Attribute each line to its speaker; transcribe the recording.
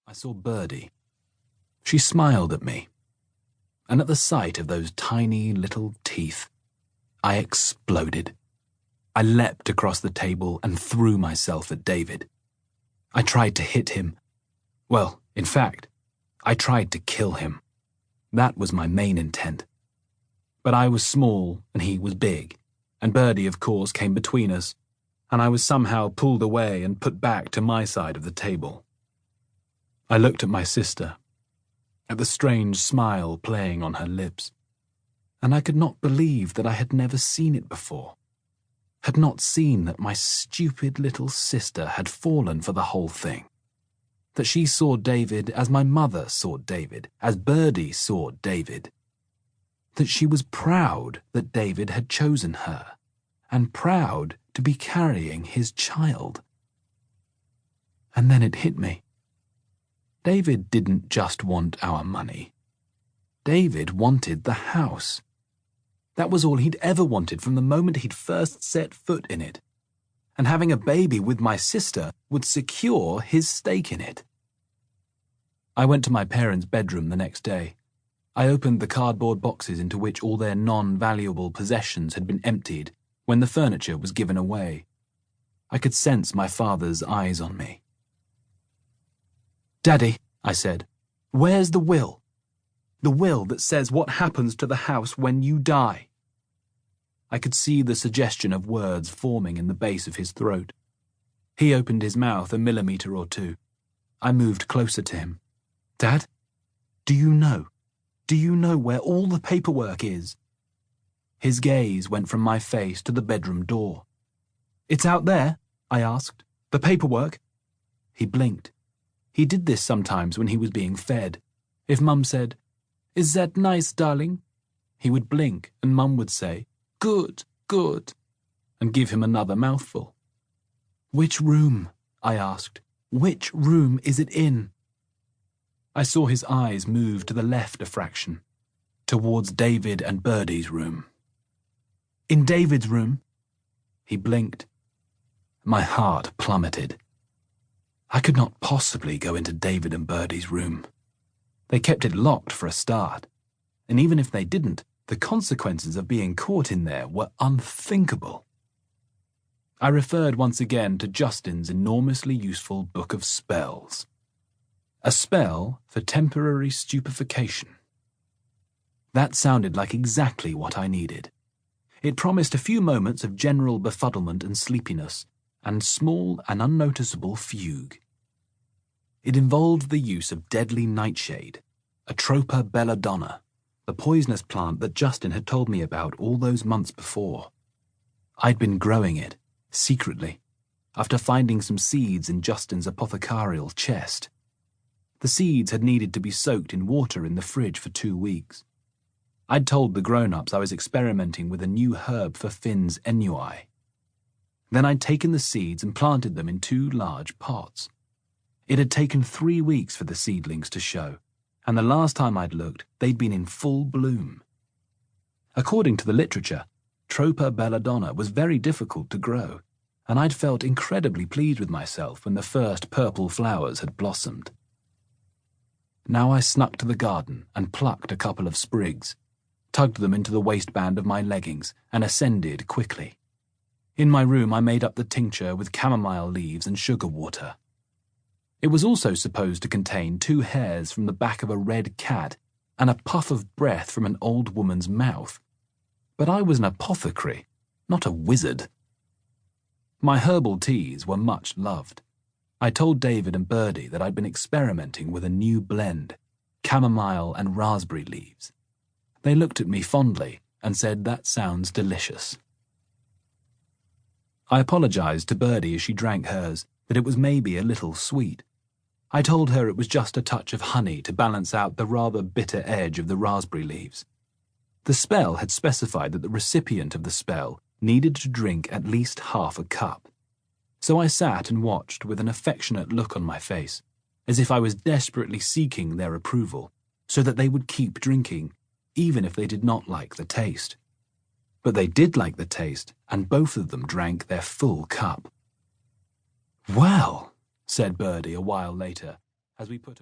Speaker 1: I saw Birdie. She smiled at me, and at the sight of those tiny little teeth, I exploded. I leapt across the table and threw myself at David. I tried to hit him. Well, in fact, I tried to kill him. That was my main intent. But I was small and he was big, and Birdie, of course, came between us, and I was somehow pulled away and put back to my side of the table. I looked at my sister, at the strange smile playing on her lips, and I could not believe that I had never seen it before, had not seen that my stupid little sister had fallen for the whole thing, that she saw David as my mother saw David, as Birdie saw David, that she was proud that David had chosen her, and proud to be carrying his child. And then it hit me. David didn't just want our money. David wanted the house. That was all he'd ever wanted from the moment he'd first set foot in it. And having a baby with my sister would secure his stake in it. I went to my parents' bedroom the next day. I opened the cardboard boxes into which all their non-valuable possessions had been emptied when the furniture was given away. I could sense my father's eyes on me. "Daddy," I said, "where's the will? The will that says what happens to the house when you die." I could see the suggestion of words forming in the base of his throat. He opened his mouth a millimeter or two. I moved closer to him. "Dad, do you know? Do you know where all the paperwork is?" His gaze went from my face to the bedroom door. "It's out there?" I asked. "The paperwork?" He blinked. He did this sometimes when he was being fed. If Mum said, "Is that nice, darling?" he would blink and Mum would say, "Good, good," and give him another mouthful. "Which room?" I asked. "Which room is it in?" I saw his eyes move to the left a fraction, towards David and Birdie's room. "In David's room?" He blinked. My heart plummeted. I could not possibly go into David and Birdie's room. They kept it locked for a start, and even if they didn't, the consequences of being caught in there were unthinkable. I referred once again to Justin's enormously useful book of spells. A spell for temporary stupefaction. That sounded like exactly what I needed. It promised a few moments of general befuddlement and sleepiness, and small and unnoticeable fugue. It involved the use of deadly nightshade, Atropa belladonna, the poisonous plant that Justin had told me about all those months before. I'd been growing it, secretly, after finding some seeds in Justin's apothecarial chest. The seeds had needed to be soaked in water in the fridge for 2 weeks. I'd told the grown-ups I was experimenting with a new herb for Finn's ennui. Then I'd taken the seeds and planted them in 2 large pots. It had taken 3 weeks for the seedlings to show, and the last time I'd looked, they'd been in full bloom. According to the literature, Tropa belladonna was very difficult to grow, and I'd felt incredibly pleased with myself when the first purple flowers had blossomed. Now I snuck to the garden and plucked a couple of sprigs, tugged them into the waistband of my leggings, and ascended quickly. In my room I made up the tincture with chamomile leaves and sugar water. It was also supposed to contain 2 hairs from the back of a red cat and a puff of breath from an old woman's mouth. But I was an apothecary, not a wizard. My herbal teas were much loved. I told David and Birdie that I'd been experimenting with a new blend, chamomile and raspberry leaves. They looked at me fondly and said, "That sounds delicious." I apologized to Birdie as she drank hers that it was maybe a little sweet. I told her it was just a touch of honey to balance out the rather bitter edge of the raspberry leaves. The spell had specified that the recipient of the spell needed to drink at least half a cup. So I sat and watched with an affectionate look on my face, as if I was desperately seeking their approval, so that they would keep drinking, even if they did not like the taste. But they did like the taste, and both of them drank their full cup. "Well," said Birdie a while later, as we put